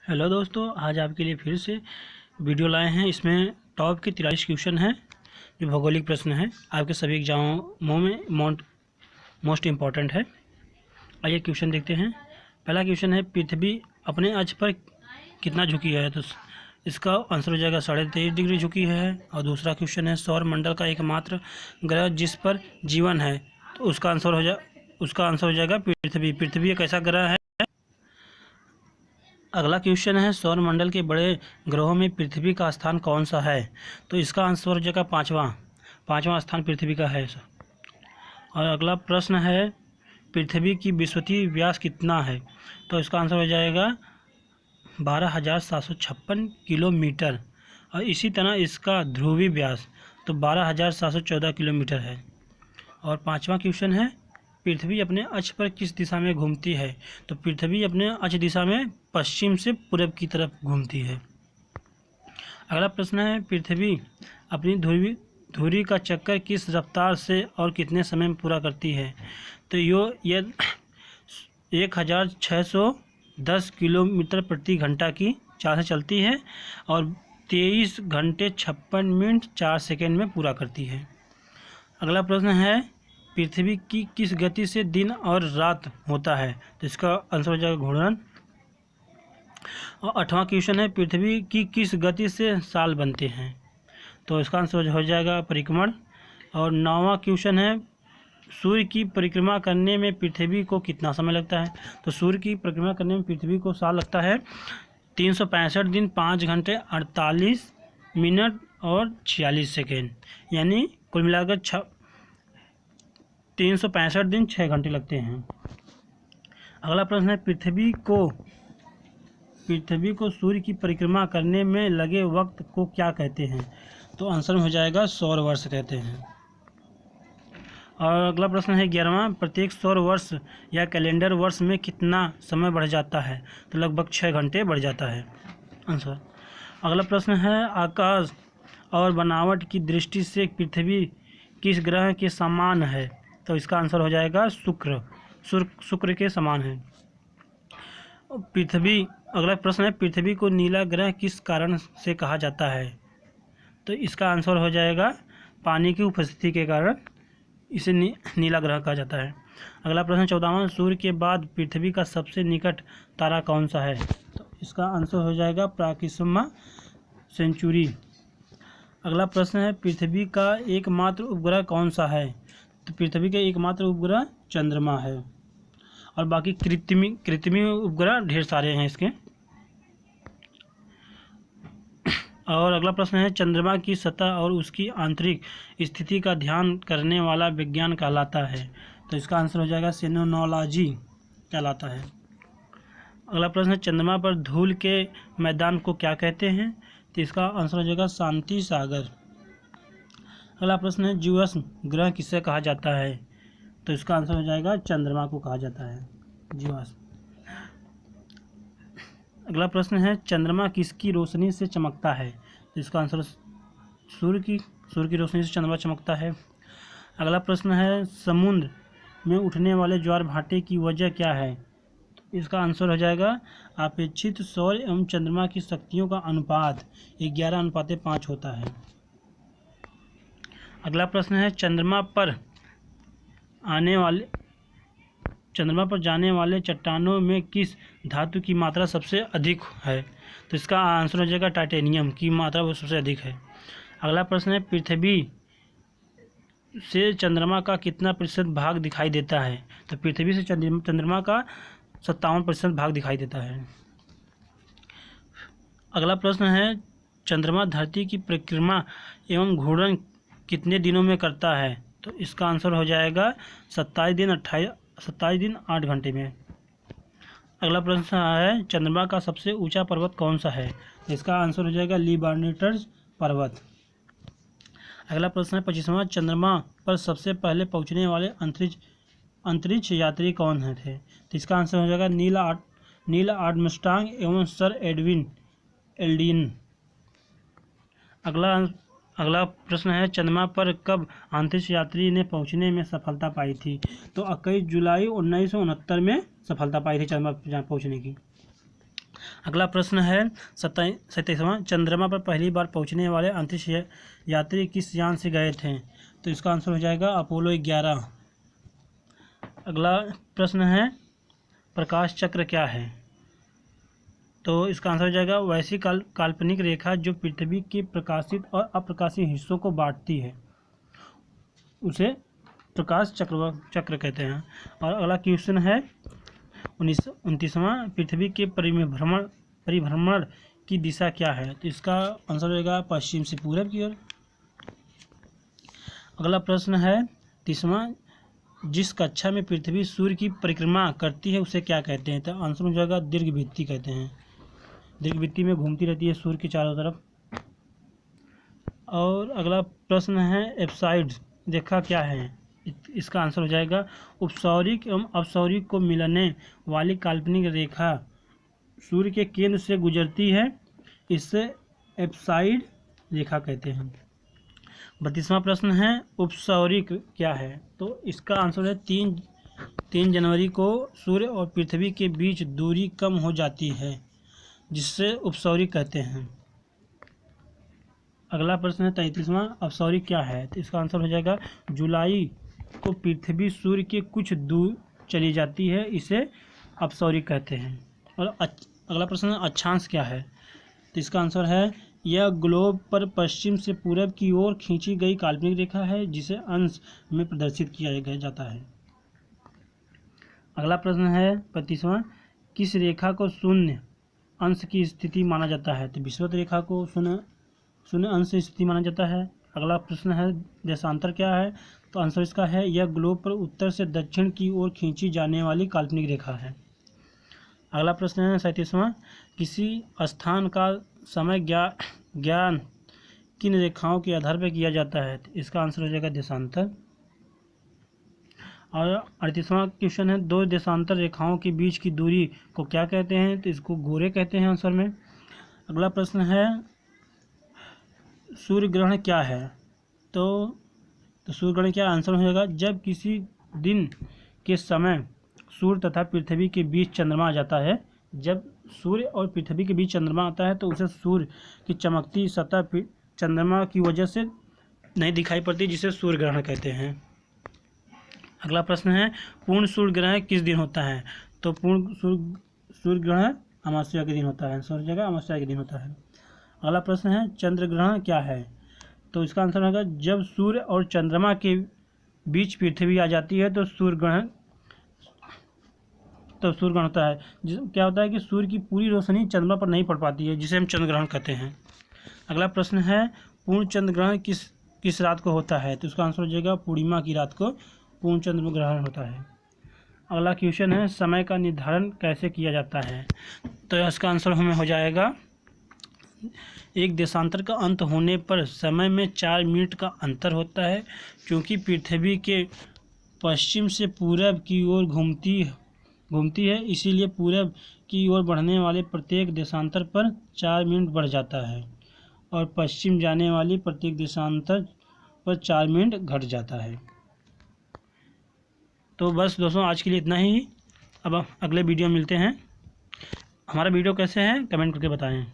Hello दोस्तों, आज आपके लिए फिर से वीडियो लाए हैं। इसमें टॉप के 43 क्वेश्चन हैं जो भौगोलिक प्रश्न हैं, आपके सभी एग्जामों में मोस्ट इम्पॉर्टेंट है। आइए क्वेश्चन देखते हैं। पहला क्वेश्चन है, पृथ्वी अपने अक्ष पर कितना झुकी है? तो इसका आंसर हो जाएगा 23.5 डिग्री झुकी है। और दूसरा क्वेश्चन है, सौर मंडल का एकमात्र ग्रह जिस पर जीवन है, तो उसका आंसर हो जाएगा पृथ्वी। पृथ्वी एक ऐसा ग्रह है। अगला क्वेश्चन है, सौर मंडल के बड़े ग्रहों में पृथ्वी का स्थान कौन सा है? तो इसका आंसर हो जाएगा पाँचवां स्थान पृथ्वी का है। और अगला प्रश्न है, पृथ्वी की विषुवतीय व्यास कितना है? तो इसका आंसर हो जाएगा 12,756 किलोमीटर। और इसी तरह इसका ध्रुवीय व्यास तो 12,714 किलोमीटर है। और पाँचवा क्वेश्चन है, पृथ्वी अपने अक्ष पर किस दिशा में घूमती है? तो पृथ्वी अपने अक्ष दिशा में पश्चिम से पूरब की तरफ घूमती है। अगला प्रश्न है, पृथ्वी अपनी धुरी का चक्कर किस रफ्तार से और कितने समय में पूरा करती है? तो ये 1610 किलोमीटर प्रति घंटा की चाल से चलती है और 23 घंटे 56 मिनट 4 सेकेंड में पूरा करती है। अगला प्रश्न है, पृथ्वी की किस गति से दिन और रात होता है? तो इसका आंसर हो जाएगा घूर्णन। और 8वां क्वेश्चन है, पृथ्वी की किस गति से साल बनते हैं? तो इसका आंसर हो जाएगा परिक्रमण। और 9वां क्वेश्चन है, सूर्य की परिक्रमा करने में पृथ्वी को कितना समय लगता है? तो सूर्य की परिक्रमा करने में पृथ्वी को साल लगता है 365 दिन 5 घंटे 48 मिनट और 46 सेकेंड, यानी कुल मिलाकर 365 दिन 6 घंटे लगते हैं। अगला प्रश्न है, पृथ्वी को सूर्य की परिक्रमा करने में लगे वक्त को क्या कहते हैं? तो आंसर हो जाएगा सौर वर्ष कहते हैं। और अगला प्रश्न है 11वां, प्रत्येक सौर वर्ष या कैलेंडर वर्ष में कितना समय बढ़ जाता है? तो लगभग 6 घंटे बढ़ जाता है आंसर। अगला प्रश्न है, आकाश और बनावट की दृष्टि से पृथ्वी किस ग्रह के समान है? तो इसका आंसर हो जाएगा शुक्र के समान है। अगला प्रश्न है, पृथ्वी को नीला ग्रह किस कारण से कहा जाता है? तो इसका आंसर हो जाएगा पानी की उपस्थिति के कारण इसे नीला ग्रह कहा जाता है। अगला प्रश्न 14वां, सूर्य के बाद पृथ्वी का सबसे निकट तारा कौन सा है? तो इसका आंसर हो जाएगा प्राक्सिमा सेंचुरी। अगला प्रश्न है, पृथ्वी का एकमात्र उपग्रह कौन सा है? तो पृथ्वी का एकमात्र उपग्रह चंद्रमा है और बाकी कृत्रिम उपग्रह ढेर सारे हैं इसके। और अगला प्रश्न है, चंद्रमा की सतह और उसकी आंतरिक स्थिति का ध्यान करने वाला विज्ञान कहलाता है? तो इसका आंसर हो जाएगा सेनोलॉजी कहलाता है। अगला प्रश्न है, चंद्रमा पर धूल के मैदान को क्या कहते हैं? तो इसका आंसर हो जाएगा शांति सागर। अगला प्रश्न है, जीवाश्म ग्रह किसे कहा जाता है? तो इसका आंसर हो जाएगा चंद्रमा को कहा जाता है जीवाश्म। अगला प्रश्न है, चंद्रमा किसकी रोशनी से चमकता है? तो इसका आंसर सूर्य की रोशनी से चंद्रमा चमकता है। अगला प्रश्न है, समुद्र में उठने वाले ज्वार भाटे की वजह क्या है? तो इसका आंसर हो जाएगा अपेक्षित सौर एवं चंद्रमा की शक्तियों का अनुपात 11:5 होता है। अगला प्रश्न है, चंद्रमा पर जाने वाले चट्टानों में किस धातु की मात्रा सबसे अधिक है? तो इसका आंसर हो जाएगा टाइटेनियम की मात्रा वो सबसे अधिक है। अगला प्रश्न है, पृथ्वी से चंद्रमा का कितना प्रतिशत भाग दिखाई देता है? तो पृथ्वी से चंद्रमा का 57% भाग दिखाई देता है। अगला प्रश्न है, चंद्रमा धरती की परिक्रमा एवं घूर्णन कितने दिनों में करता है? तो इसका आंसर हो जाएगा 27 दिन 8 घंटे में। अगला प्रश्न है, चंद्रमा का सबसे ऊंचा पर्वत कौन सा है? इसका आंसर हो जाएगा लिबानिटर्स पर्वत। अगला प्रश्न है 25वां, चंद्रमा पर सबसे पहले पहुंचने वाले अंतरिक्ष यात्री कौन थे? तो इसका आंसर हो जाएगा नील आर्मस्ट्रांग एवं सर एडविन एल्ड्रिन। अगला प्रश्न है, चंद्रमा पर कब अंतरिक्ष यात्री ने पहुंचने में सफलता पाई थी? तो 21 जुलाई 1969 में सफलता पाई थी चंद्रमा पर पहुंचने की। अगला प्रश्न है 27वां, चंद्रमा पर पहली बार पहुंचने वाले अंतरिक्ष यात्री किस यान से गए थे? तो इसका आंसर हो जाएगा अपोलो 11। अगला प्रश्न है प्रकाश चक्र क्या है? तो इसका आंसर हो जाएगा वैसी काल्पनिक रेखा जो पृथ्वी के प्रकाशित और अप्रकाशित हिस्सों को बांटती है, उसे प्रकाश चक्र कहते हैं। और अगला क्वेश्चन है 29वां, पृथ्वी के परिभ्रमण की दिशा क्या है? तो इसका आंसर होगा पश्चिम से पूरब की ओर। अगला प्रश्न है 30वां, जिस कक्षा में पृथ्वी सूर्य की परिक्रमा करती है उसे क्या कहते हैं? तो आंसर हो जाएगा दीर्घवृत्ति कहते हैं। दीर्घवृत्ति में घूमती रहती है सूर्य के चारों तरफ। और अगला प्रश्न है एप्साइड रेखा क्या है? इसका आंसर हो जाएगा उपसौरिक एवं अपसौरिक को मिलने वाली काल्पनिक रेखा सूर्य के केंद्र से गुजरती है, इससे एप्साइड रेखा कहते हैं। 32वां प्रश्न है उपसौरिक क्या है? तो इसका आंसर है 3 जनवरी को सूर्य और पृथ्वी के बीच दूरी कम हो जाती है, जिससे उपसौरिक कहते हैं। अगला प्रश्न है 33वां, अपसौरिक क्या है? तो इसका आंसर हो जाएगा जुलाई को पृथ्वी सूर्य के कुछ दूर चली जाती है, इसे अपसौरिक कहते हैं। और अगला प्रश्न है अक्षांश क्या है? तो इसका आंसर है यह ग्लोब पर पश्चिम से पूरब की ओर खींची गई काल्पनिक रेखा है, जिसे अंश में प्रदर्शित किया जाता है। अगला प्रश्न है 35वां, किस रेखा को शून्य अंश की स्थिति माना जाता है? तो विषुवत रेखा को शून्य अंश की स्थिति माना जाता है। अगला प्रश्न है देशांतर क्या है? तो आंसर इसका है यह ग्लोब पर उत्तर से दक्षिण की ओर खींची जाने वाली काल्पनिक रेखा है। अगला प्रश्न है 37वां, किसी स्थान का समय ज्ञान किन रेखाओं के आधार पर किया जाता है? तो इसका आंसर हो जाएगा देशांतर। और 38वां क्वेश्चन है 2 देशांतर रेखाओं के बीच की दूरी को क्या कहते हैं? तो इसको गोरे कहते हैं आंसर में। अगला प्रश्न है सूर्य ग्रहण क्या है? तो सूर्य ग्रहण क्या आंसर हो जाएगा जब किसी दिन के समय सूर्य तथा पृथ्वी के बीच चंद्रमा आ जाता है। जब सूर्य और पृथ्वी के बीच चंद्रमा आता है तो उसे सूर्य की चमकती सतह चंद्रमा की वजह से नहीं दिखाई पड़ती, जिसे सूर्य ग्रहण कहते हैं। अगला प्रश्न है पूर्ण सूर्य ग्रहण किस दिन होता है? तो पूर्ण सूर्य ग्रहण अमावस्या के दिन होता है, सूर्य जगह अमावस्या के दिन होता है। अगला प्रश्न है चंद्र ग्रहण क्या है? तो इसका आंसर होगा जब सूर्य और चंद्रमा के बीच पृथ्वी आ जाती है तो सूर्य ग्रहण होता है। क्या होता है कि सूर्य की पूरी रोशनी चंद्रमा पर नहीं पड़ पाती है, जिसे हम चंद्र ग्रहण कहते हैं। अगला प्रश्न है पूर्ण चंद्र ग्रहण किस रात को होता है? तो इसका आंसर हो जाएगा पूर्णिमा की रात को पूर्ण चंद्र ग्रहण होता है। अगला क्वेश्चन है समय का निर्धारण कैसे किया जाता है? तो इसका आंसर हमें हो जाएगा एक देशांतर का अंत होने पर समय में 4 मिनट का अंतर होता है, क्योंकि पृथ्वी के पश्चिम से पूरब की ओर घूमती है, इसीलिए पूरब की ओर बढ़ने वाले प्रत्येक देशांतर पर 4 मिनट बढ़ जाता है और पश्चिम जाने वाली प्रत्येक देशांतर पर 4 मिनट घट जाता है। तो बस दोस्तों आज के लिए इतना ही। अब अगले वीडियो मिलते हैं। हमारा वीडियो कैसे है कमेंट करके बताएं।